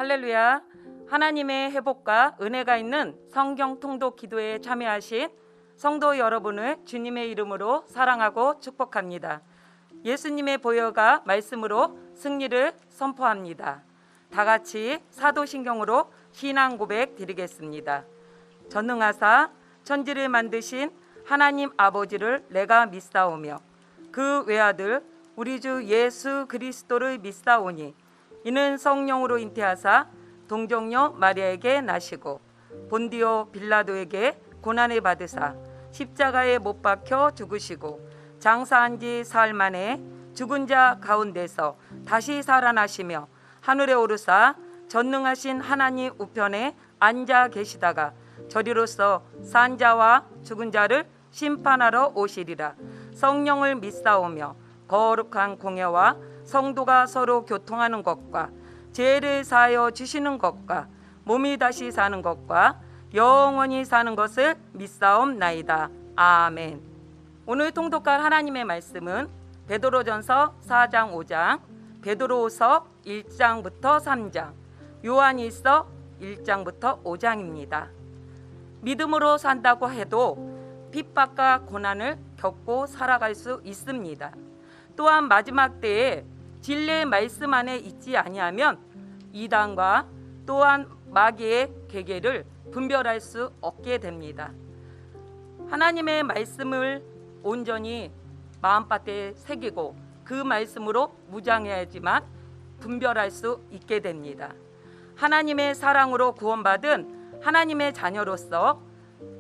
할렐루야. 하나님의 회복과 은혜가 있는 성경 통독 기도에 참여하신 성도 여러분을 주님의 이름으로 사랑하고 축복합니다. 예수님의 보혈과 말씀으로 승리를 선포합니다. 다 같이 사도신경으로 신앙 고백 드리겠습니다. 전능하사 천지를 만드신 하나님 아버지를 내가 믿사오며 그 외아들 우리 주 예수 그리스도를 믿사오니 이는 성령으로 잉태하사 동정녀 마리아에게 나시고 본디오 빌라도에게 고난을 받으사 십자가에 못 박혀 죽으시고 장사한 지 사흘 만에 죽은 자 가운데서 다시 살아나시며 하늘에 오르사 전능하신 하나님 우편에 앉아 계시다가 저리로서 산 자와 죽은 자를 심판하러 오시리라. 성령을 믿사오며 거룩한 공예와 성도가 서로 교통하는 것과 죄를 사하여 주시는 것과 몸이 다시 사는 것과 영원히 사는 것을 믿사옵나이다. 아멘. 오늘 통독할 하나님의 말씀은 베드로전서 4장 5장, 베드로후서 1장부터 3장, 요한일서 1장부터 5장입니다. 믿음으로 산다고 해도 핍박과 고난을 겪고 살아갈 수 있습니다. 또한 마지막 때에 진리의 말씀 안에 있지 아니하면 이단과 또한 마귀의 계계를 분별할 수 없게 됩니다. 하나님의 말씀을 온전히 마음밭에 새기고 그 말씀으로 무장해야지만 분별할 수 있게 됩니다. 하나님의 사랑으로 구원받은 하나님의 자녀로서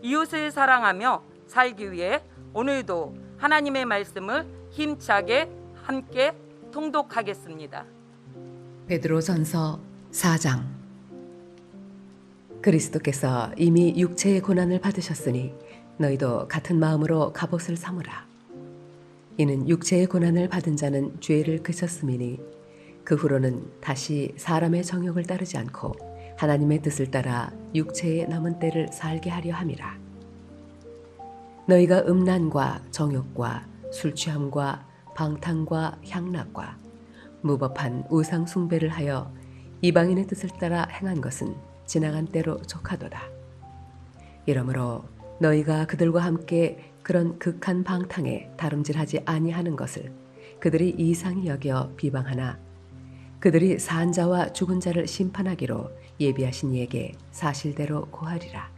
이웃을 사랑하며 살기 위해 오늘도 하나님의 말씀을 힘차게 함께 통독하겠습니다. 베드로전서 4장. 그리스도께서 이미 육체의 고난을 받으셨으니 너희도 같은 마음으로 갑옷을 삼으라. 이는 육체의 고난을 받은 자는 죄를 그쳤음이니 그 후로는 다시 사람의 정욕을 따르지 않고 하나님의 뜻을 따라 육체의 남은 때를 살게 하려 함이라. 너희가 음란과 정욕과 술취함과 방탕과 향락과 무법한 우상 숭배를 하여 이방인의 뜻을 따라 행한 것은 지나간 때로 족하도다. 이러므로 너희가 그들과 함께 그런 극한 방탕에 다름질하지 아니하는 것을 그들이 이상히 여겨 비방하나 그들이 산 자와 죽은 자를 심판하기로 예비하신 이에게 사실대로 고하리라.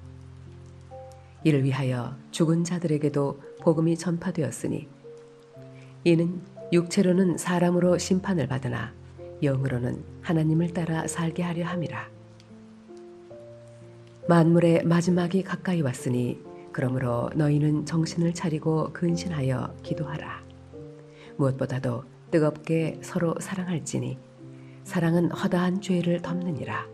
이를 위하여 죽은 자들에게도 복음이 전파되었으니 이는 육체로는 사람으로 심판을 받으나 영으로는 하나님을 따라 살게 하려 함이라. 만물의 마지막이 가까이 왔으니 그러므로 너희는 정신을 차리고 근신하여 기도하라. 무엇보다도 뜨겁게 서로 사랑할지니 사랑은 허다한 죄를 덮느니라.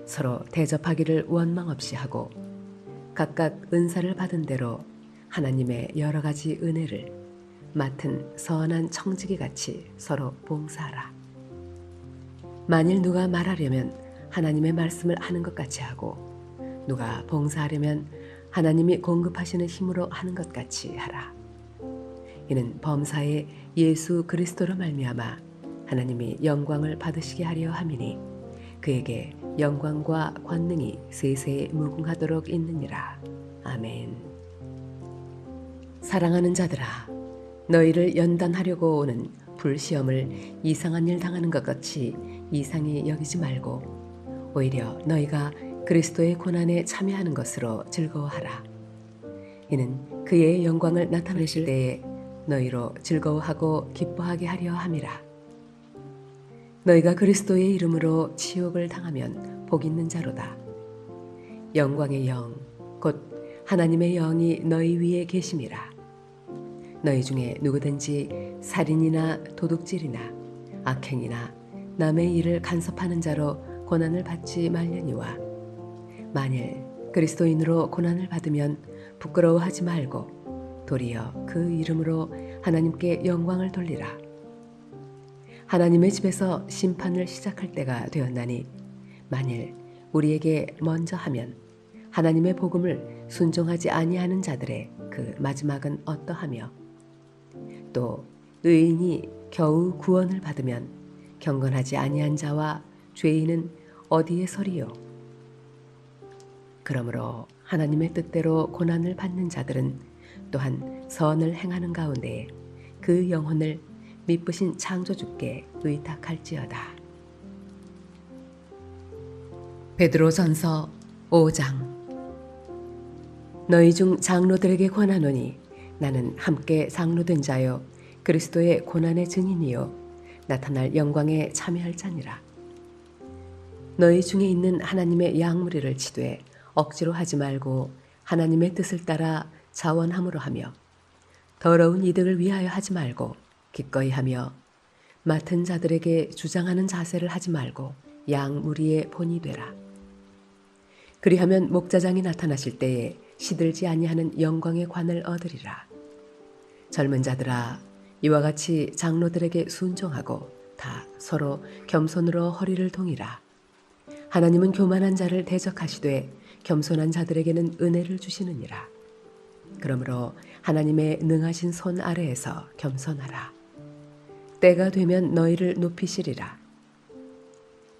서로 대접하기를 원망 없이 하고 각각 은사를 받은 대로 하나님의 여러 가지 은혜를 맡은 선한 청지기 같이 서로 봉사하라. 만일 누가 말하려면 하나님의 말씀을 하는 것 같이 하고 누가 봉사하려면 하나님이 공급하시는 힘으로 하는 것 같이 하라. 이는 범사에 예수 그리스도로 말미암아 하나님이 영광을 받으시게 하려 함이니 그에게 영광과 권능이 세세에 무궁하도록 있느니라. 아멘. 사랑하는 자들아, 너희를 연단하려고 오는 불시험을 이상한 일 당하는 것 같이 이상히 여기지 말고 오히려 너희가 그리스도의 고난에 참여하는 것으로 즐거워하라. 이는 그의 영광을 나타내실 때에 너희로 즐거워하고 기뻐하게 하려 함이라. 너희가 그리스도의 이름으로 치욕을 당하면 복 있는 자로다. 영광의 영, 곧 하나님의 영이 너희 위에 계심이라. 너희 중에 누구든지 살인이나 도둑질이나 악행이나 남의 일을 간섭하는 자로 고난을 받지 말려니와 만일 그리스도인으로 고난을 받으면 부끄러워하지 말고 도리어 그 이름으로 하나님께 영광을 돌리라. 하나님의 집에서 심판을 시작할 때가 되었나니 만일 우리에게 먼저 하면 하나님의 복음을 순종하지 아니하는 자들의 그 마지막은 어떠하며 또 의인이 겨우 구원을 받으면 경건하지 아니한 자와 죄인은 어디에 서리요? 그러므로 하나님의 뜻대로 고난을 받는 자들은 또한 선을 행하는 가운데 그 영혼을 미쁘신 창조주께 의탁할지어다. 베드로전서 5장. 너희 중 장로들에게 권하노니 나는 함께 장로된 자요 그리스도의 고난의 증인이요 나타날 영광에 참여할 자니라. 너희 중에 있는 하나님의 양무리를 치되 억지로 하지 말고 하나님의 뜻을 따라 자원함으로 하며 더러운 이득을 위하여 하지 말고 기꺼이 하며 맡은 자들에게 주장하는 자세를 하지 말고 양무리의 본이 되라. 그리하면 목자장이 나타나실 때에 시들지 아니하는 영광의 관을 얻으리라. 젊은 자들아 이와 같이 장로들에게 순종하고 다 서로 겸손으로 허리를 동이라. 하나님은 교만한 자를 대적하시되 겸손한 자들에게는 은혜를 주시느니라. 그러므로 하나님의 능하신 손 아래에서 겸손하라. 때가 되면 너희를 높이시리라.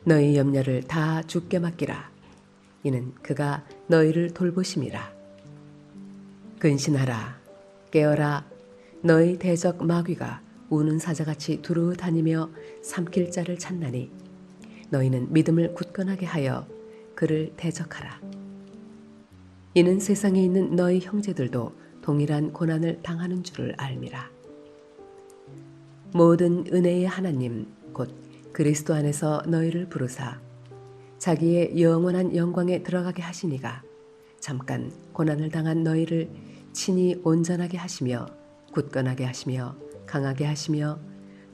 너희 염려를 다 주께 맡기라. 이는 그가 너희를 돌보심이라. 근신하라. 깨어라. 너희 대적 마귀가 우는 사자같이 두루 다니며 삼킬 자를 찾나니 너희는 믿음을 굳건하게 하여 그를 대적하라. 이는 세상에 있는 너희 형제들도 동일한 고난을 당하는 줄을 알미라. 모든 은혜의 하나님 곧 그리스도 안에서 너희를 부르사 자기의 영원한 영광에 들어가게 하시니가 잠깐 고난을 당한 너희를 친히 온전하게 하시며 굳건하게 하시며 강하게 하시며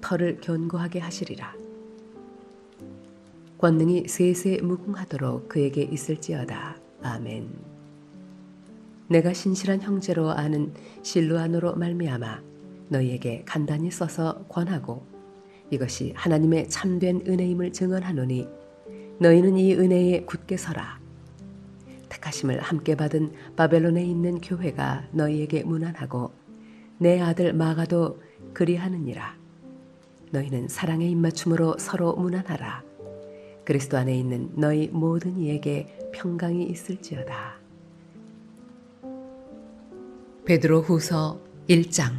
털을 견고하게 하시리라. 권능이 세세 무궁하도록 그에게 있을지어다. 아멘. 내가 신실한 형제로 아는 실루아노로 말미암아 너희에게 간단히 써서 권하고 이것이 하나님의 참된 은혜임을 증언하노니 너희는 이 은혜에 굳게 서라. 택하심을 함께 받은 바벨론에 있는 교회가 너희에게 문안하고 내 아들 마가도 그리하느니라. 너희는 사랑의 입맞춤으로 서로 문안하라. 그리스도 안에 있는 너희 모든 이에게 평강이 있을지어다. 베드로 후서 1장.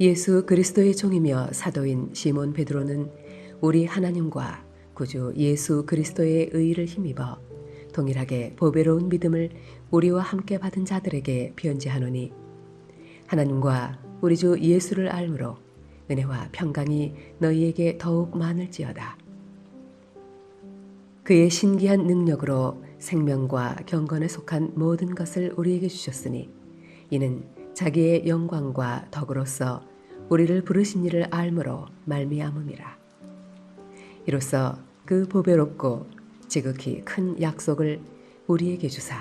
예수 그리스도의 종이며 사도인 시몬 베드로는 우리 하나님과 구주 예수 그리스도의 의를 힘입어 동일하게 보배로운 믿음을 우리와 함께 받은 자들에게 편지하노니 하나님과 우리 주 예수를 알므로 은혜와 평강이 너희에게 더욱 많을지어다. 그의 신기한 능력으로 생명과 경건에 속한 모든 것을 우리에게 주셨으니 이는 자기의 영광과 덕으로서 우리를 부르신 이를 알므로 말미암음이라. 이로써 그 보배롭고 지극히 큰 약속을 우리에게 주사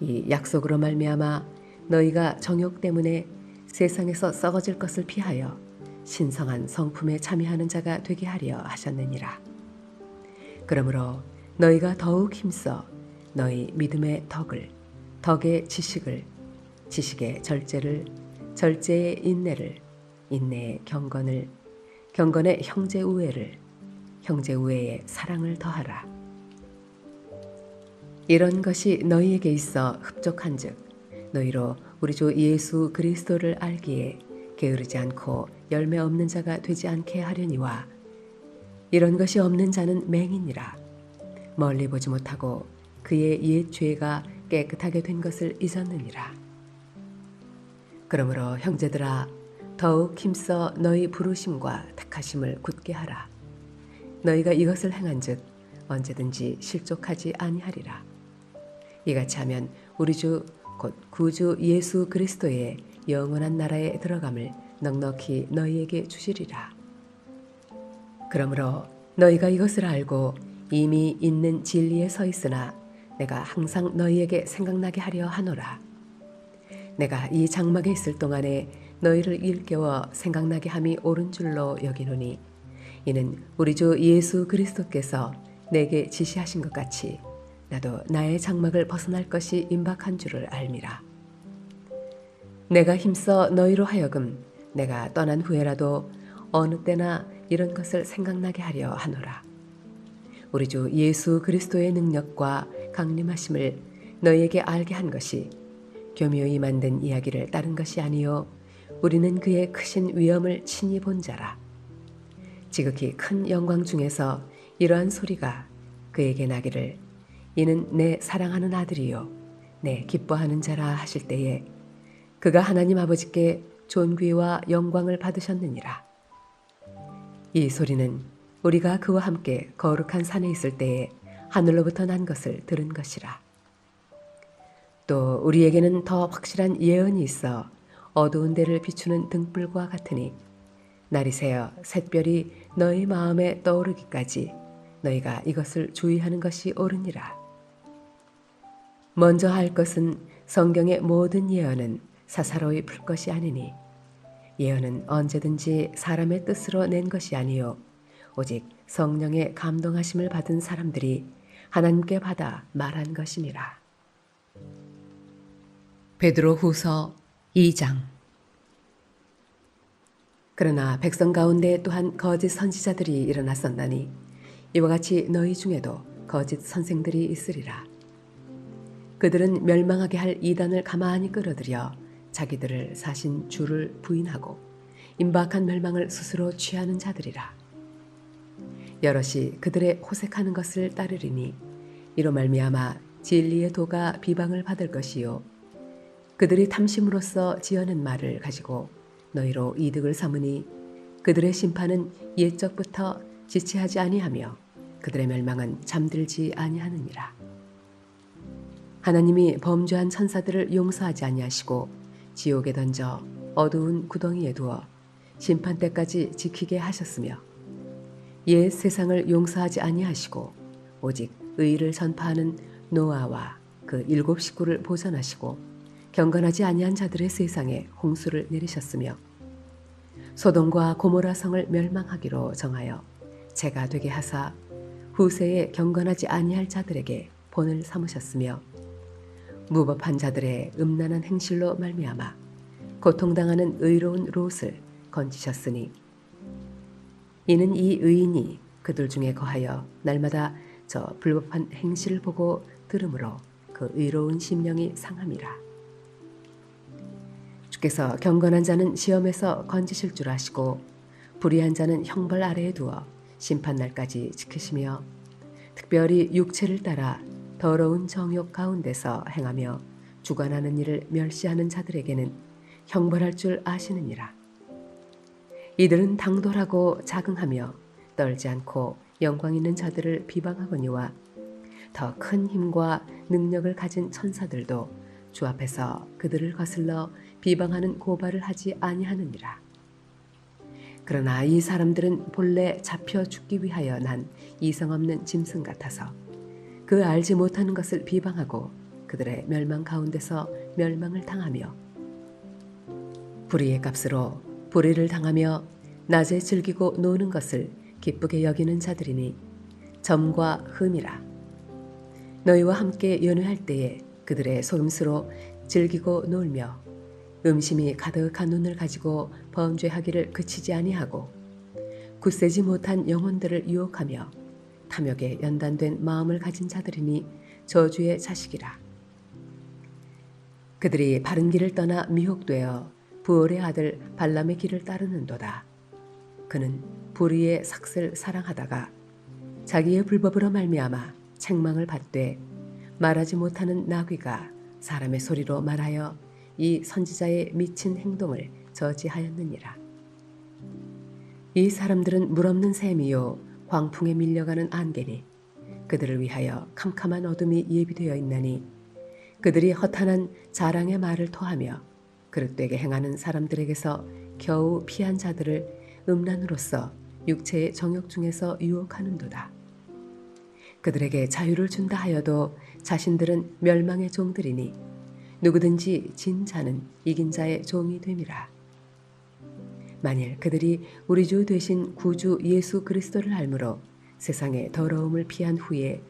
이 약속으로 말미암아 너희가 정욕 때문에 세상에서 썩어질 것을 피하여 신성한 성품에 참여하는 자가 되게 하려 하셨느니라. 그러므로 너희가 더욱 힘써 너희 믿음의 덕을, 덕의 지식을, 지식의 절제를, 절제의 인내를, 인내의 경건을, 경건의 형제 우애를, 형제 우애의 사랑을 더하라. 이런 것이 너희에게 있어 흡족한즉 너희로 우리 주 예수 그리스도를 알기에 게으르지 않고 열매 없는 자가 되지 않게 하려니와 이런 것이 없는 자는 맹인이라 멀리 보지 못하고 그의 옛 죄가 깨끗하게 된 것을 잊었느니라. 그러므로 형제들아 더욱 힘써 너희 부르심과 택하심을 굳게 하라. 너희가 이것을 행한즉 언제든지 실족하지 아니하리라. 이같이 하면 우리 주 곧 구주 예수 그리스도의 영원한 나라에 들어감을 넉넉히 너희에게 주시리라. 그러므로 너희가 이것을 알고 이미 있는 진리에 서 있으나 내가 항상 너희에게 생각나게 하려 하노라. 내가 이 장막에 있을 동안에 너희를 일깨워 생각나게 함이 옳은 줄로 여기노니 이는 우리 주 예수 그리스도께서 내게 지시하신 것 같이 나도 나의 장막을 벗어날 것이 임박한 줄을 알미라. 내가 힘써 너희로 하여금 내가 떠난 후에라도 어느 때나 이런 것을 생각나게 하려 하노라. 우리 주 예수 그리스도의 능력과 강림하심을 너희에게 알게 한 것이 교묘히 만든 이야기를 따른 것이 아니요 우리는 그의 크신 위엄을 친히 본 자라. 지극히 큰 영광 중에서 이러한 소리가 그에게 나기를 이는 내 사랑하는 아들이요 내 기뻐하는 자라 하실 때에 그가 하나님 아버지께 존귀와 영광을 받으셨느니라. 이 소리는 우리가 그와 함께 거룩한 산에 있을 때에 하늘로부터 난 것을 들은 것이라. 또 우리에게는 더 확실한 예언이 있어 어두운 데를 비추는 등불과 같으니 날이 새어 샛별이 너희 마음에 떠오르기까지 너희가 이것을 주의하는 것이 옳으니라. 먼저 할 것은 성경의 모든 예언은 사사로이 풀 것이 아니니 예언은 언제든지 사람의 뜻으로 낸 것이 아니요 오직 성령의 감동하심을 받은 사람들이 하나님께 받아 말한 것임이라. 베드로후서 2장. 그러나 백성 가운데 또한 거짓 선지자들이 일어났었나니 이와 같이 너희 중에도 거짓 선생들이 있으리라. 그들은 멸망하게 할 이단을 가만히 끌어들여 자기들을 사신 주를 부인하고 임박한 멸망을 스스로 취하는 자들이라. 여럿이 그들의 호색하는 것을 따르리니 이로 말미암아 진리의 도가 비방을 받을 것이요 그들이 탐심으로써 지어낸 말을 가지고 너희로 이득을 삼으니 그들의 심판은 옛적부터 지체하지 아니하며 그들의 멸망은 잠들지 아니하느니라. 하나님이 범죄한 천사들을 용서하지 아니하시고 지옥에 던져 어두운 구덩이에 두어 심판 때까지 지키게 하셨으며 옛 세상을 용서하지 아니하시고 오직 의를 전파하는 노아와 그 7 식구를 보존하시고 경건하지 아니한 자들의 세상에 홍수를 내리셨으며 소돔과 고모라 성을 멸망하기로 정하여 재가 되게 하사 후세에 경건하지 아니할 자들에게 본을 삼으셨으며 무법한 자들의 음란한 행실로 말미암아 고통당하는 의로운 롯을 건지셨으니 이는 이 의인이 그들 중에 거하여 날마다 저 불법한 행실을 보고 들으므로 그 의로운 심령이 상함이라. 주께서 경건한 자는 시험에서 건지실 줄 아시고 불의한 자는 형벌 아래에 두어 심판날까지 지키시며 특별히 육체를 따라 더러운 정욕 가운데서 행하며 주관하는 일을 멸시하는 자들에게는 형벌할 줄 아시느니라. 이들은 당돌하고 자긍하며 떨지 않고 영광 있는 자들을 비방하거니와 더 큰 힘과 능력을 가진 천사들도 주 앞에서 그들을 거슬러 비방하는 고발을 하지 아니하느니라. 그러나 이 사람들은 본래 잡혀 죽기 위하여 난 이성 없는 짐승 같아서 그 알지 못하는 것을 비방하고 그들의 멸망 가운데서 멸망을 당하며 불의의 값으로 불의를 당하며 낮에 즐기고 노는 것을 기쁘게 여기는 자들이니 점과 흠이라. 너희와 함께 연회할 때에 그들의 속임수로 즐기고 놀며 음심이 가득한 눈을 가지고 범죄하기를 그치지 아니하고 굳세지 못한 영혼들을 유혹하며 탐욕에 연단된 마음을 가진 자들이니 저주의 자식이라. 그들이 바른 길을 떠나 미혹되어 부올의 아들 발람의 길을 따르는도다. 그는 불의의 삭슬 사랑하다가 자기의 불법으로 말미암아 책망을 받되 말하지 못하는 나귀가 사람의 소리로 말하여 이 선지자의 미친 행동을 저지하였느니라. 이 사람들은 물없는 샘이요 광풍에 밀려가는 안개니 그들을 위하여 캄캄한 어둠이 예비되어 있나니 그들이 허탄한 자랑의 말을 토하며 그릇되게 행하는 사람들에게서 겨우 피한 자들을 음란으로서 육체의 정욕 중에서 유혹하는도다. 그들에게 자유를 준다 하여도 자신들은 멸망의 종들이니 누구든지 진 자는 이긴 자의 종이 됨이라. 만일 그들이 우리 주 되신 구주 예수 그리스도를 알므로 세상의 더러움을 피한 후에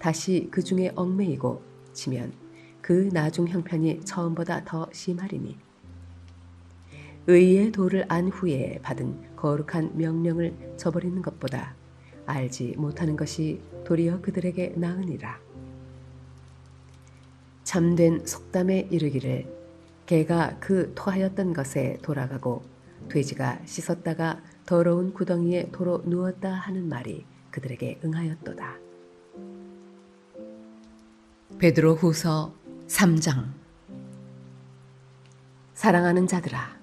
다시 그 중에 얽매이고 치면 그 나중 형편이 처음보다 더 심하리니 의의 도를 안 후에 받은 거룩한 명령을 저버리는 것보다 알지 못하는 것이 도리어 그들에게 나으니라. 참된 속담에 이르기를 개가 그 토하였던 것에 돌아가고 돼지가 씻었다가 더러운 구덩이에 도로 누웠다 하는 말이 그들에게 응하였도다. 베드로 후서 3장. 사랑하는 자들아,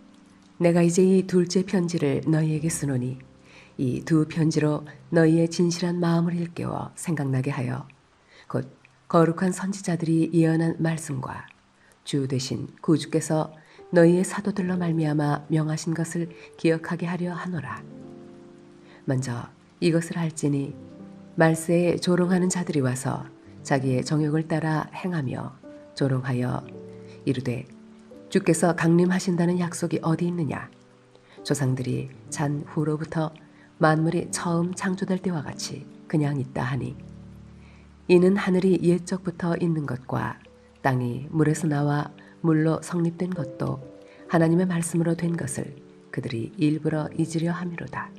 내가 이제 이 둘째 편지를 너희에게 쓰노니 이 두 편지로 너희의 진실한 마음을 일깨워 생각나게 하여 곧 거룩한 선지자들이 예언한 말씀과 주 되신 구주께서 너희의 사도들로 말미암아 명하신 것을 기억하게 하려 하노라. 먼저 이것을 알지니 말세에 조롱하는 자들이 와서 자기의 정욕을 따라 행하며 조롱하여 이르되 주께서 강림하신다는 약속이 어디 있느냐? 조상들이 잔 후로부터 만물이 처음 창조될 때와 같이 그냥 있다 하니 이는 하늘이 옛적부터 있는 것과 땅이 물에서 나와 물로 성립된 것도 하나님의 말씀으로 된 것을 그들이 일부러 잊으려 함이로다.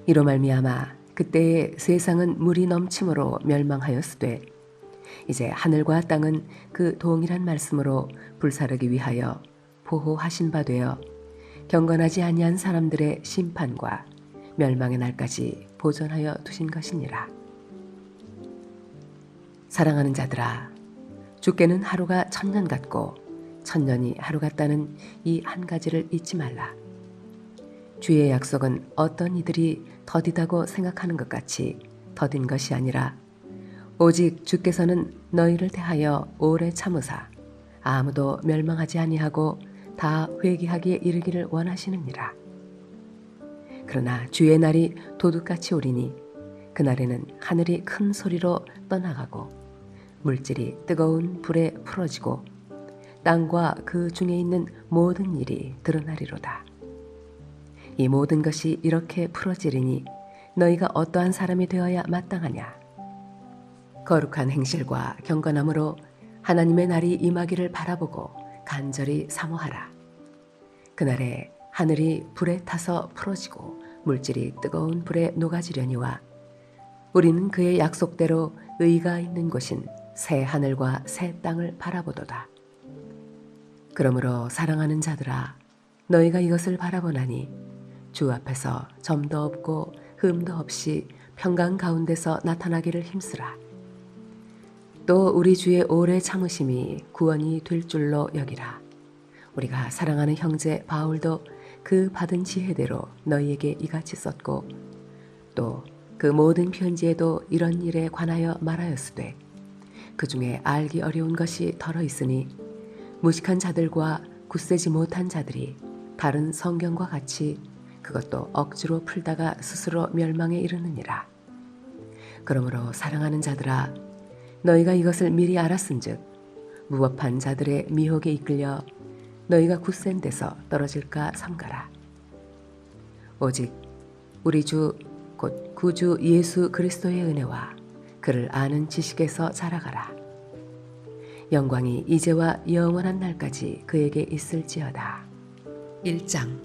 이로 말미암아 그때의 세상은 물이 넘침으로 멸망하였으되 이제 하늘과 땅은 그 동일한 말씀으로 불사르기 위하여 보호하신 바 되어 경건하지 아니한 사람들의 심판과 멸망의 날까지 보존하여 두신 것이니라. 사랑하는 자들아, 주께는 하루가 천년 같고 천년이 하루 같다는 이 한 가지를 잊지 말라. 주의 약속은 어떤 이들이 더디다고 생각하는 것 같이 더딘 것이 아니라 오직 주께서는 너희를 대하여 오래 참으사 아무도 멸망하지 아니하고 다 회개하기에 이르기를 원하시느니라. 그러나 주의 날이 도둑같이 오리니 그날에는 하늘이 큰 소리로 떠나가고 물질이 뜨거운 불에 풀어지고 땅과 그 중에 있는 모든 일이 드러나리로다. 이 모든 것이 이렇게 풀어지리니 너희가 어떠한 사람이 되어야 마땅하냐? 거룩한 행실과 경건함으로 하나님의 날이 임하기를 바라보고 간절히 사모하라. 그날에 하늘이 불에 타서 풀어지고 물질이 뜨거운 불에 녹아지려니와 우리는 그의 약속대로 의가 있는 곳인 새 하늘과 새 땅을 바라보도다. 그러므로 사랑하는 자들아, 너희가 이것을 바라보나니 주 앞에서 점도 없고 흠도 없이 평강 가운데서 나타나기를 힘쓰라. 또 우리 주의 오래 참으심이 구원이 될 줄로 여기라. 우리가 사랑하는 형제 바울도 그 받은 지혜대로 너희에게 이같이 썼고 또 그 모든 편지에도 이런 일에 관하여 말하였으되 그 중에 알기 어려운 것이 덜어 있으니 무식한 자들과 굳세지 못한 자들이 다른 성경과 같이 그것도 억지로 풀다가 스스로 멸망에 이르느니라. 그러므로 사랑하는 자들아, 너희가 이것을 미리 알았은즉 무법한 자들의 미혹에 이끌려 너희가 굳센 데서 떨어질까 삼가라. 오직 우리 주 곧 구주 예수 그리스도의 은혜와 그를 아는 지식에서 자라가라. 영광이 이제와 영원한 날까지 그에게 있을지어다. 1장.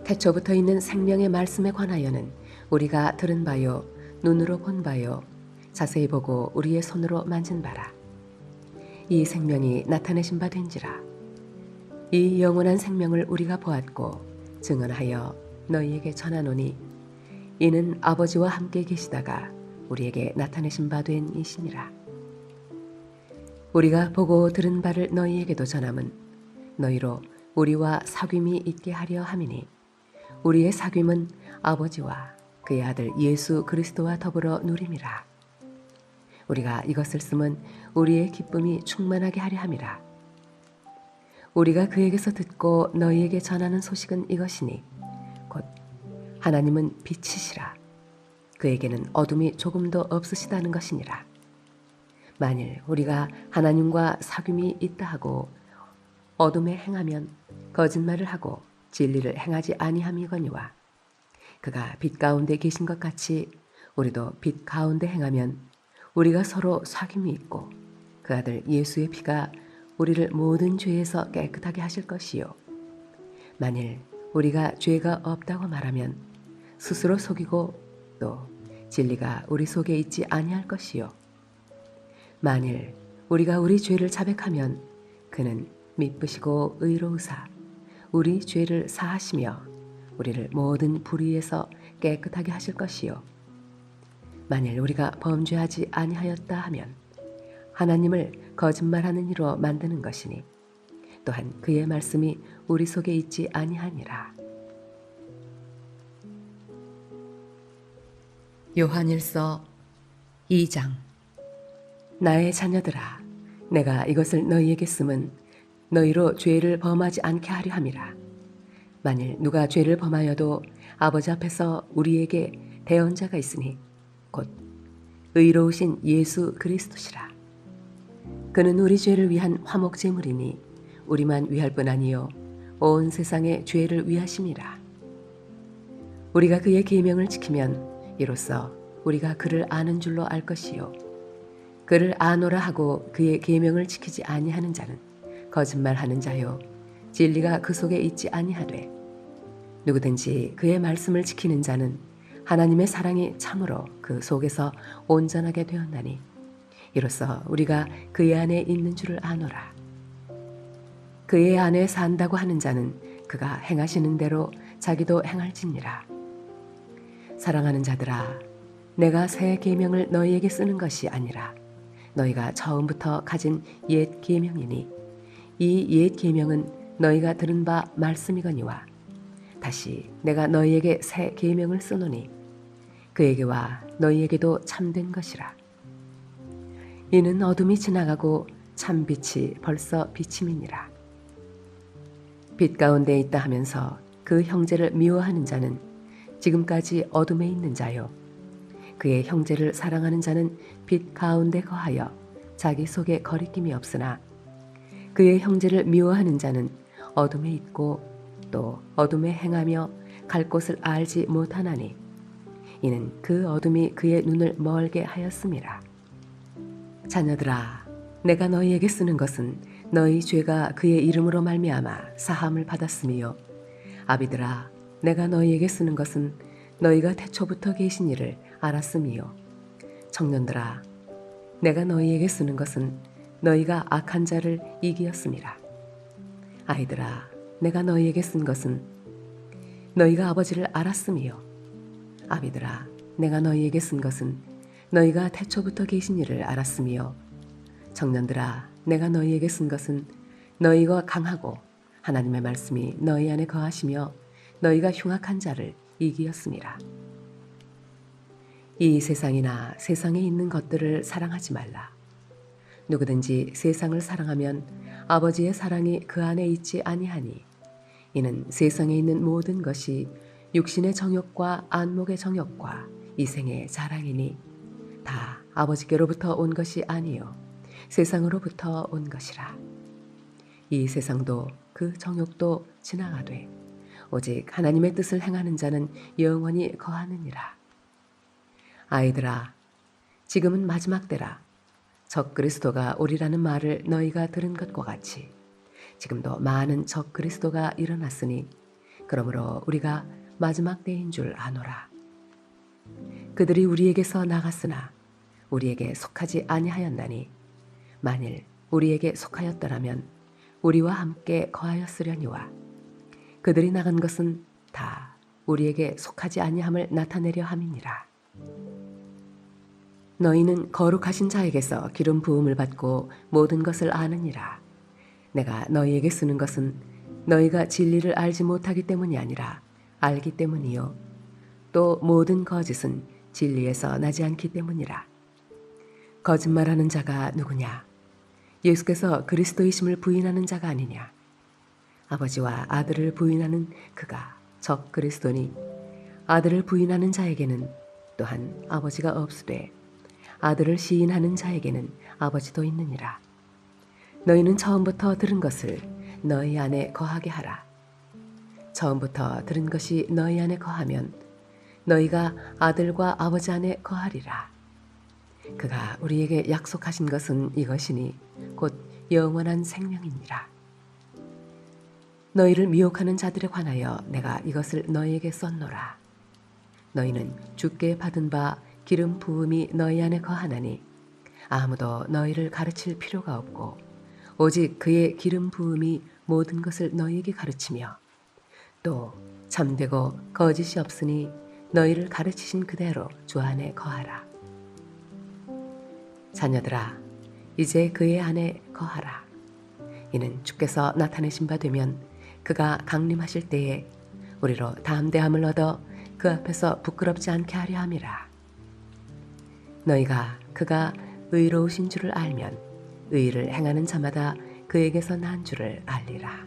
태초부터 있는 생명의 말씀에 관하여는 우리가 들은 바요 눈으로 본 바요 자세히 보고 우리의 손으로 만진 바라. 이 생명이 나타내신 바 된지라. 이 영원한 생명을 우리가 보았고 증언하여 너희에게 전하노니 이는 아버지와 함께 계시다가 우리에게 나타내신 바 된 이시니라. 우리가 보고 들은 바를 너희에게도 전함은 너희로 우리와 사귐이 있게 하려 함이니 우리의 사귐은 아버지와 그의 아들 예수 그리스도와 더불어 누림이라. 우리가 이것을 쓰면 우리의 기쁨이 충만하게 하려 함이라. 우리가 그에게서 듣고 너희에게 전하는 소식은 이것이니 곧 하나님은 빛이시라. 그에게는 어둠이 조금도 없으시다는 것이니라. 만일 우리가 하나님과 사귐이 있다 하고 어둠에 행하면 거짓말을 하고 진리를 행하지 아니함이거니와 그가 빛 가운데 계신 것 같이 우리도 빛 가운데 행하면 우리가 서로 사귐이 있고 그 아들 예수의 피가 우리를 모든 죄에서 깨끗하게 하실 것이요 만일 우리가 죄가 없다고 말하면 스스로 속이고 또 진리가 우리 속에 있지 아니할 것이요. 만일 우리가 우리 죄를 자백하면 그는 미쁘시고 의로우사 우리 죄를 사하시며 우리를 모든 불의에서 깨끗하게 하실 것이요. 만일 우리가 범죄하지 아니하였다 하면 하나님을 거짓말하는 이로 만드는 것이니 또한 그의 말씀이 우리 속에 있지 아니하니라. 요한일서 2장. 나의 자녀들아, 내가 이것을 너희에게 쓰면 너희로 죄를 범하지 않게 하려 함이라. 만일 누가 죄를 범하여도 아버지 앞에서 우리에게 대언자가 있으니 곧 의로우신 예수 그리스도시라. 그는 우리 죄를 위한 화목제물이니 우리만 위할 뿐 아니요 온 세상의 죄를 위하심이라. 우리가 그의 계명을 지키면 이로써 우리가 그를 아는 줄로 알 것이요 그를 아노라 하고 그의 계명을 지키지 아니하는 자는 거짓말하는 자요 진리가 그 속에 있지 아니하되 누구든지 그의 말씀을 지키는 자는 하나님의 사랑이 참으로 그 속에서 온전하게 되었나니 이로써 우리가 그의 안에 있는 줄을 아노라. 그의 안에 산다고 하는 자는 그가 행하시는 대로 자기도 행할지니라. 사랑하는 자들아, 내가 새 계명을 너희에게 쓰는 것이 아니라 너희가 처음부터 가진 옛 계명이니 이 옛 계명은 너희가 들은 바 말씀이거니와 다시 내가 너희에게 새 계명을 쓰노니 그에게와 너희에게도 참된 것이라. 이는 어둠이 지나가고 참 빛이 벌써 비침이니라. 빛 가운데 있다 하면서 그 형제를 미워하는 자는 지금까지 어둠에 있는 자요 그의 형제를 사랑하는 자는 빛 가운데 거하여 자기 속에 거리낌이 없으나 그의 형제를 미워하는 자는 어둠에 있고 또 어둠에 행하며 갈 곳을 알지 못하나니 이는 그 어둠이 그의 눈을 멀게 하였음이라. 자녀들아, 내가 너희에게 쓰는 것은 너희 죄가 그의 이름으로 말미암아 사함을 받았음이요 아비들아, 내가 너희에게 쓰는 것은 너희가 태초부터 계신 이를 알았음이요 청년들아, 내가 너희에게 쓰는 것은 너희가 악한 자를 이기었음이라. 아이들아, 내가 너희에게 쓴 것은 너희가 아버지를 알았음이요 아비들아, 내가 너희에게 쓴 것은 너희가 태초부터 계신 이를 알았음이요 청년들아, 내가 너희에게 쓴 것은 너희가 강하고 하나님의 말씀이 너희 안에 거하시며 너희가 흉악한 자를 이기었음이라. 이 세상이나 세상에 있는 것들을 사랑하지 말라. 누구든지 세상을 사랑하면 아버지의 사랑이 그 안에 있지 아니하니 이는 세상에 있는 모든 것이 육신의 정욕과 안목의 정욕과 이생의 자랑이니 다 아버지께로부터 온 것이 아니요 세상으로부터 온 것이라. 이 세상도 그 정욕도 지나가되 오직 하나님의 뜻을 행하는 자는 영원히 거하느니라. 아이들아, 지금은 마지막 때라. 적 그리스도가 오리라는 말을 너희가 들은 것과 같이 지금도 많은 적 그리스도가 일어났으니 그러므로 우리가 마지막 때인 줄 아노라. 그들이 우리에게서 나갔으나 우리에게 속하지 아니하였나니 만일 우리에게 속하였더라면 우리와 함께 거하였으려니와 그들이 나간 것은 다 우리에게 속하지 아니함을 나타내려 함이니라. 너희는 거룩하신 자에게서 기름 부음을 받고 모든 것을 아느니라. 내가 너희에게 쓰는 것은 너희가 진리를 알지 못하기 때문이 아니라 알기 때문이요 또 모든 거짓은 진리에서 나지 않기 때문이라. 거짓말하는 자가 누구냐? 예수께서 그리스도이심을 부인하는 자가 아니냐? 아버지와 아들을 부인하는 그가 적 그리스도니 아들을 부인하는 자에게는 또한 아버지가 없으되 아들을 시인하는 자에게는 아버지도 있느니라. 너희는 처음부터 들은 것을 너희 안에 거하게 하라. 처음부터 들은 것이 너희 안에 거하면 너희가 아들과 아버지 안에 거하리라. 그가 우리에게 약속하신 것은 이것이니 곧 영원한 생명이니라. 너희를 미혹하는 자들에 관하여 내가 이것을 너희에게 썼노라. 너희는 주께 받은 바 기름 부음이 너희 안에 거하나니 아무도 너희를 가르칠 필요가 없고 오직 그의 기름 부음이 모든 것을 너희에게 가르치며 또 참되고 거짓이 없으니 너희를 가르치신 그대로 주 안에 거하라. 자녀들아, 이제 그의 안에 거하라. 이는 주께서 나타내신 바 되면 그가 강림하실 때에 우리로 담대함을 얻어 그 앞에서 부끄럽지 않게 하려 함이라. 너희가 그가 의로우신 줄을 알면 의를 행하는 자마다 그에게서 난 줄을 알리라.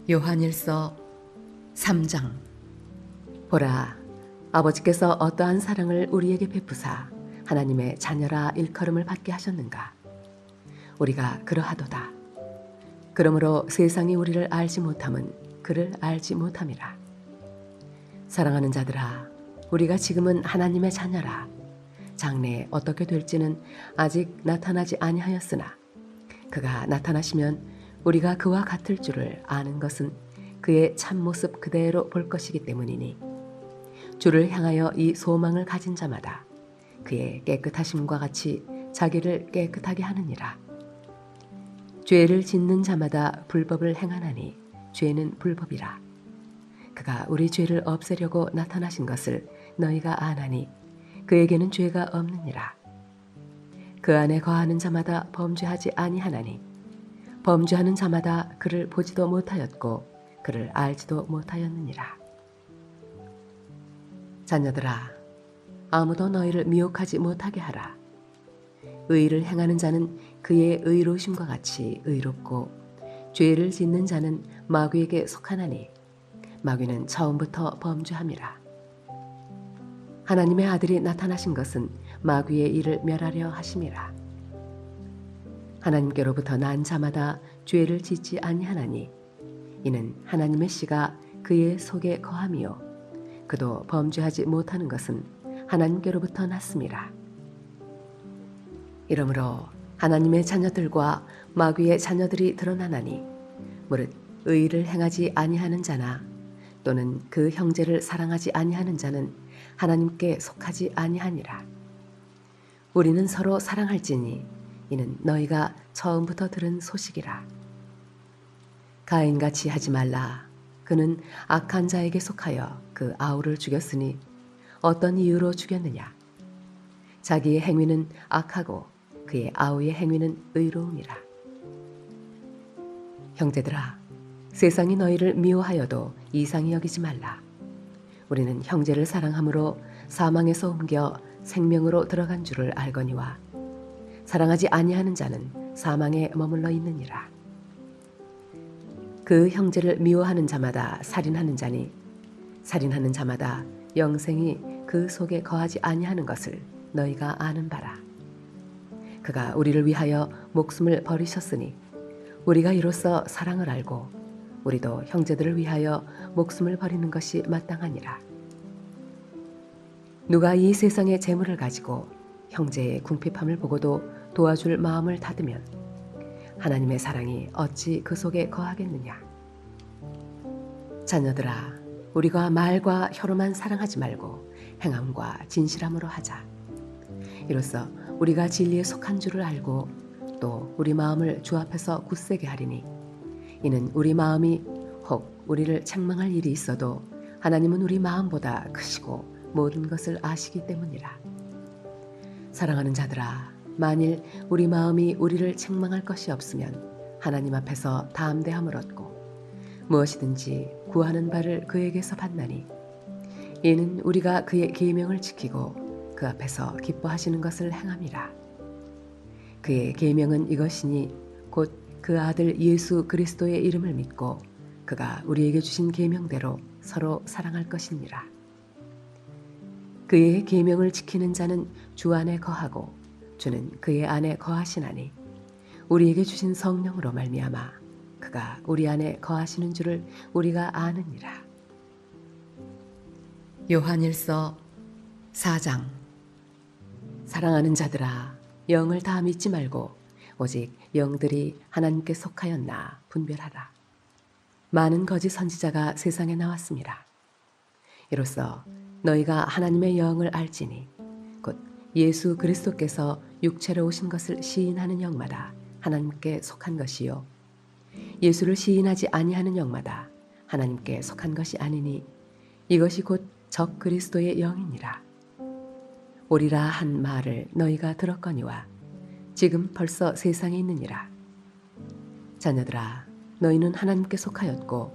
요한일서 3장. 보라, 아버지께서 어떠한 사랑을 우리에게 베푸사 하나님의 자녀라 일컬음을 받게 하셨는가. 우리가 그러하도다. 그러므로 세상이 우리를 알지 못함은 그를 알지 못함이라. 사랑하는 자들아, 우리가 지금은 하나님의 자녀라. 장래에 어떻게 될지는 아직 나타나지 아니하였으나 그가 나타나시면 우리가 그와 같을 줄을 아는 것은 그의 참모습 그대로 볼 것이기 때문이니 주를 향하여 이 소망을 가진 자마다 그의 깨끗하심과 같이 자기를 깨끗하게 하느니라. 죄를 짓는 자마다 불법을 행하나니 죄는 불법이라. 그가 우리 죄를 없애려고 나타나신 것을 너희가 아나니 그에게는 죄가 없느니라. 그 안에 거하는 자마다 범죄하지 아니하나니 범죄하는 자마다 그를 보지도 못하였고 그를 알지도 못하였느니라. 자녀들아, 아무도 너희를 미혹하지 못하게 하라. 의를 행하는 자는 그의 의로우심과 같이 의롭고 죄를 짓는 자는 마귀에게 속하나니 마귀는 처음부터 범죄함이라. 하나님의 아들이 나타나신 것은 마귀의 일을 멸하려 하심이라. 하나님께로부터 난 자마다 죄를 짓지 아니하나니 이는 하나님의 씨가 그의 속에 거함이요 그도 범죄하지 못하는 것은 하나님께로부터 났음이라. 이러므로 하나님의 자녀들과 마귀의 자녀들이 드러나나니 무릇 의를 행하지 아니하는 자나 또는 그 형제를 사랑하지 아니하는 자는 하나님께 속하지 아니하니라. 우리는 서로 사랑할지니 이는 너희가 처음부터 들은 소식이라. 가인같이 하지 말라. 그는 악한 자에게 속하여 그 아우를 죽였으니 어떤 이유로 죽였느냐? 자기의 행위는 악하고 그의 아우의 행위는 의로움이라. 형제들아, 세상이 너희를 미워하여도 이상히 여기지 말라. 우리는 형제를 사랑함으로 사망에서 옮겨 생명으로 들어간 줄을 알거니와 사랑하지 아니하는 자는 사망에 머물러 있느니라. 그 형제를 미워하는 자마다 살인하는 자니 살인하는 자마다 영생이 그 속에 거하지 아니하는 것을 너희가 아는 바라. 그가 우리를 위하여 목숨을 버리셨으니 우리가 이로써 사랑을 알고 우리도 형제들을 위하여 목숨을 버리는 것이 마땅하니라. 누가 이 세상의 재물을 가지고 형제의 궁핍함을 보고도 도와줄 마음을 닫으면 하나님의 사랑이 어찌 그 속에 거하겠느냐. 자녀들아, 우리가 말과 혀로만 사랑하지 말고 행함과 진실함으로 하자. 이로써 우리가 진리에 속한 줄을 알고 또 우리 마음을 주 앞에서 굳세게 하리니 이는 우리 마음이 혹 우리를 책망할 일이 있어도 하나님은 우리 마음보다 크시고 모든 것을 아시기 때문이라. 사랑하는 자들아, 만일 우리 마음이 우리를 책망할 것이 없으면 하나님 앞에서 담대함을 얻고 무엇이든지 구하는 바를 그에게서 받나니 이는 우리가 그의 계명을 지키고 그 앞에서 기뻐하시는 것을 행함이라. 그의 계명은 이것이니 곧 그 아들 예수 그리스도의 이름을 믿고 그가 우리에게 주신 계명대로 서로 사랑할 것이니라. 그의 계명을 지키는 자는 주 안에 거하고 주는 그의 안에 거하시나니 우리에게 주신 성령으로 말미암아 그가 우리 안에 거하시는 줄을 우리가 아느니라. 요한일서 4장. 사랑하는 자들아, 영을 다 믿지 말고 오직 영들이 하나님께 속하였나 분별하라. 많은 거짓 선지자가 세상에 나왔습니다. 이로써 너희가 하나님의 영을 알지니 곧 예수 그리스도께서 육체로 오신 것을 시인하는 영마다 하나님께 속한 것이요 예수를 시인하지 아니하는 영마다 하나님께 속한 것이 아니니 이것이 곧 적 그리스도의 영이니라. 오리라 한 말을 너희가 들었거니와 지금 벌써 세상에 있느니라. 자녀들아, 너희는 하나님께 속하였고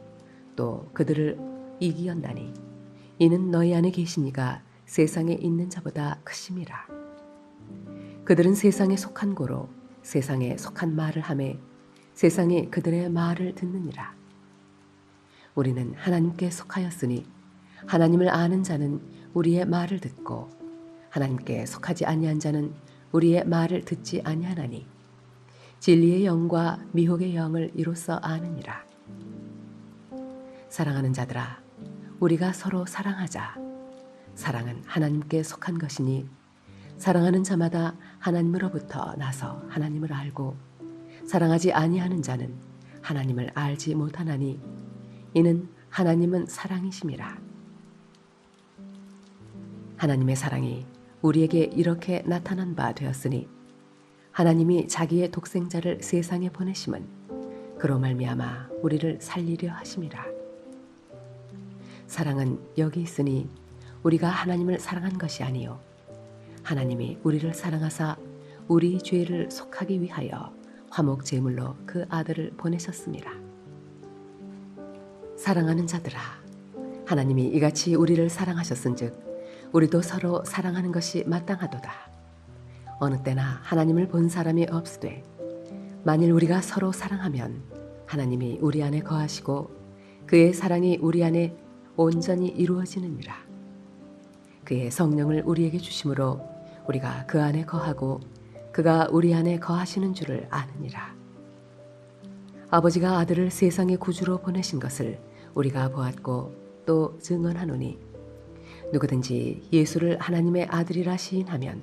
또 그들을 이기었나니 이는 너희 안에 계신 이가 세상에 있는 자보다 크심이라. 그들은 세상에 속한 고로 세상에 속한 말을 하매 세상이 그들의 말을 듣느니라. 우리는 하나님께 속하였으니 하나님을 아는 자는 우리의 말을 듣고 하나님께 속하지 아니한 자는 우리의 말을 듣지 아니하나니 진리의 영과 미혹의 영을 이로써 아느니라. 사랑하는 자들아, 우리가 서로 사랑하자. 사랑은 하나님께 속한 것이니 사랑하는 자마다 하나님으로부터 나서 하나님을 알고 사랑하지 아니하는 자는 하나님을 알지 못하나니 이는 하나님은 사랑이심이라. 하나님의 사랑이 우리에게 이렇게 나타난 바 되었으니 하나님이 자기의 독생자를 세상에 보내심은 그로 말미암아 우리를 살리려 하심이라. 사랑은 여기 있으니 우리가 하나님을 사랑한 것이 아니요 하나님이 우리를 사랑하사 우리 죄를 속하기 위하여 화목 제물로 그 아들을 보내셨습니다. 사랑하는 자들아, 하나님이 이같이 우리를 사랑하셨은즉 우리도 서로 사랑하는 것이 마땅하도다. 어느 때나 하나님을 본 사람이 없으되 만일 우리가 서로 사랑하면 하나님이 우리 안에 거하시고 그의 사랑이 우리 안에 온전히 이루어지느니라. 그의 성령을 우리에게 주심으로 우리가 그 안에 거하고 그가 우리 안에 거하시는 줄을 아느니라. 아버지가 아들을 세상의 구주로 보내신 것을 우리가 보았고 또 증언하노니 누구든지 예수를 하나님의 아들이라 시인하면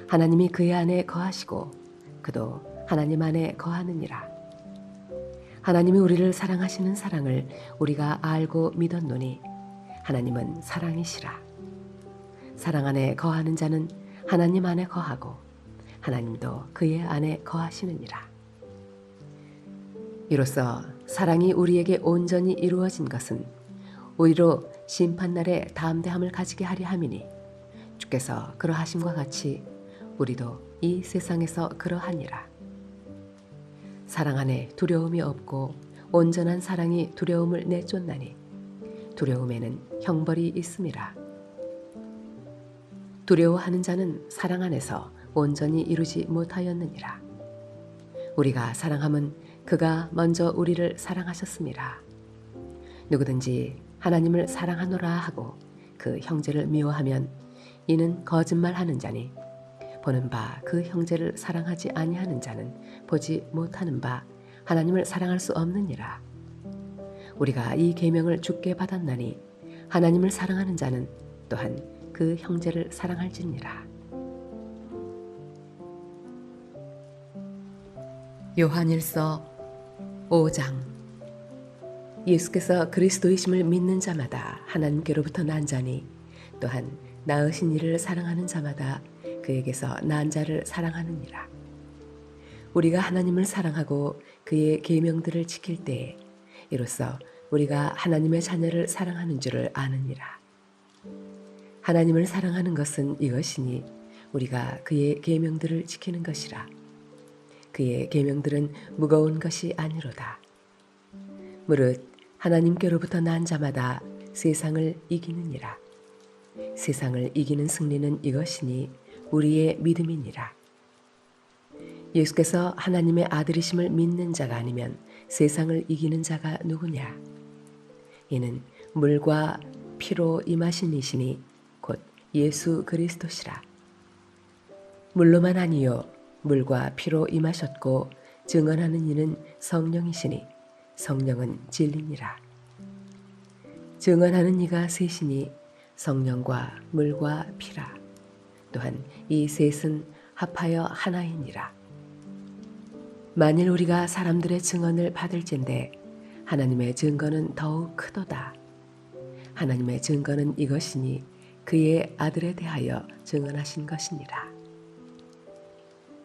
하나님이 그의 안에 거하시고 그도 하나님 안에 거하느니라. 하나님이 우리를 사랑하시는 사랑을 우리가 알고 믿었노니 하나님은 사랑이시라. 사랑 안에 거하는 자는 하나님 안에 거하고 하나님도 그의 안에 거하시느니라. 이로써 사랑이 우리에게 온전히 이루어진 것은 오히려 심판날에 담대함을 가지게 하려 함이니 주께서 그러하심과 같이 우리도 이 세상에서 그러하니라. 사랑 안에 두려움이 없고 온전한 사랑이 두려움을 내쫓나니 두려움에는 형벌이 있음이라. 두려워하는 자는 사랑 안에서 온전히 이루지 못하였느니라. 우리가 사랑함은 그가 먼저 우리를 사랑하셨습니다. 누구든지 하나님을 사랑하노라 하고 그 형제를 미워하면 이는 거짓말하는 자니 보는 바 그 형제를 사랑하지 아니하는 자는 보지 못하는 바 하나님을 사랑할 수 없느니라. 우리가 이 계명을 주께 받았나니 하나님을 사랑하는 자는 또한 그 형제를 사랑할지니라. 요한일서 5장. 예수께서 그리스도이심을 믿는 자마다 하나님께로부터 난 자니 또한 낳으신 이를 사랑하는 자마다 그에게서 난 자를 사랑하느니라. 우리가 하나님을 사랑하고 그의 계명들을 지킬 때에 이로써 우리가 하나님의 자녀를 사랑하는 줄을 아느니라. 하나님을 사랑하는 것은 이것이니 우리가 그의 계명들을 지키는 것이라. 그의 계명들은 무거운 것이 아니로다. 무릇 하나님께로부터 난 자마다 세상을 이기느니라. 세상을 이기는 승리는 이것이니 우리의 믿음이니라. 예수께서 하나님의 아들이심을 믿는 자가 아니면 세상을 이기는 자가 누구냐? 이는 물과 피로 임하신 이시니 곧 예수 그리스도시라. 물로만 아니요 물과 피로 임하셨고 증언하는 이는 성령이시니 성령은 진리니라. 증언하는 이가 셋이니 성령과 물과 피라. 또한 이 셋은 합하여 하나이니라. 만일 우리가 사람들의 증언을 받을진대 하나님의 증거는 더욱 크도다. 하나님의 증거는 이것이니 그의 아들에 대하여 증언하신 것이니라.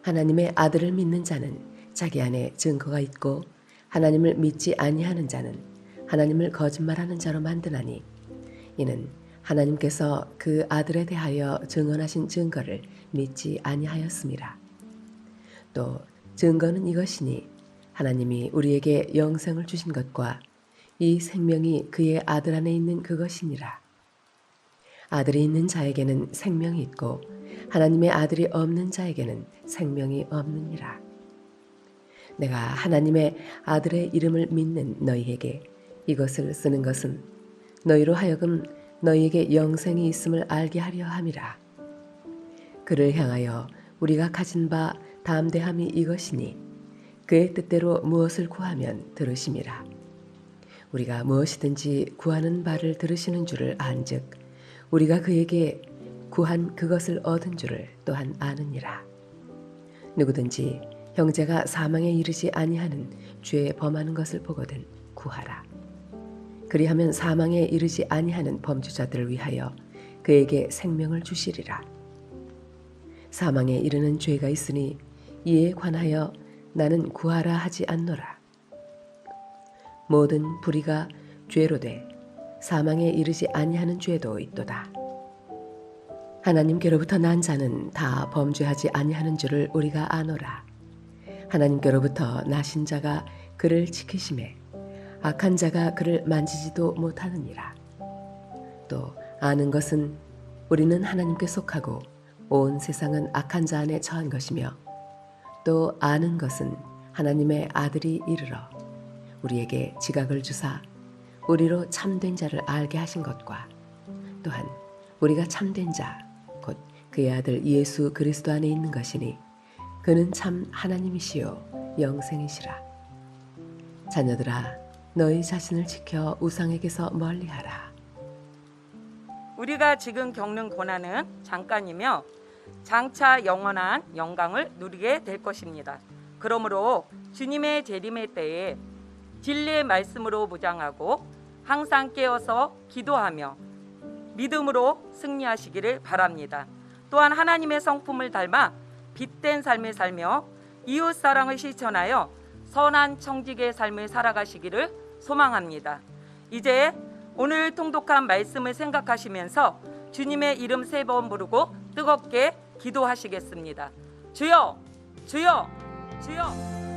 하나님의 아들을 믿는 자는 자기 안에 증거가 있고 하나님을 믿지 아니하는 자는 하나님을 거짓말하는 자로 만드나니 이는 하나님께서 그 아들에 대하여 증언하신 증거를 믿지 아니하였음이라. 또 증거는 이것이니 하나님이 우리에게 영생을 주신 것과 이 생명이 그의 아들 안에 있는 그것이니라. 아들이 있는 자에게는 생명이 있고 하나님의 아들이 없는 자에게는 생명이 없느니라. 내가 하나님의 아들의 이름을 믿는 너희에게 이것을 쓰는 것은 너희로 하여금 너희에게 영생이 있음을 알게 하려 함이라. 그를 향하여 우리가 가진 바 담대함이 이것이니 그의 뜻대로 무엇을 구하면 들으심이라. 우리가 무엇이든지 구하는 바를 들으시는 줄을 안즉 우리가 그에게 구한 그것을 얻은 줄을 또한 아느니라. 누구든지 형제가 사망에 이르지 아니하는 죄에 범하는 것을 보거든 구하라. 그리하면 사망에 이르지 아니하는 범죄자들을 위하여 그에게 생명을 주시리라. 사망에 이르는 죄가 있으니 이에 관하여 나는 구하라 하지 않노라. 모든 불의가 죄로 돼 사망에 이르지 아니하는 죄도 있도다. 하나님께로부터 난 자는 다 범죄하지 아니하는 줄을 우리가 아노라. 하나님께로부터 나신 자가 그를 지키심에 악한 자가 그를 만지지도 못하느니라. 또 아는 것은 우리는 하나님께 속하고 온 세상은 악한 자 안에 처한 것이며 또 아는 것은 하나님의 아들이 이르러 우리에게 지각을 주사 우리로 참된 자를 알게 하신 것과 또한 우리가 참된 자 곧 그의 아들 예수 그리스도 안에 있는 것이니 그는 참 하나님이시요 영생이시라. 자녀들아 너희 자신을 지켜 우상에게서 멀리하라. 우리가 지금 겪는 고난은 잠깐이며 장차 영원한 영광을 누리게 될 것입니다. 그러므로 주님의 재림의 때에 진리의 말씀으로 무장하고 항상 깨어서 기도하며 믿음으로 승리하시기를 바랍니다. 또한 하나님의 성품을 닮아 빛된 삶을 살며 이웃 사랑을 실천하여 선한 청직의 삶을 살아가시기를 소망합니다. 이제 오늘 통독한 말씀을 생각하시면서 주님의 이름 3번 부르고 뜨겁게 기도하시겠습니다. 주여, 주여, 주여.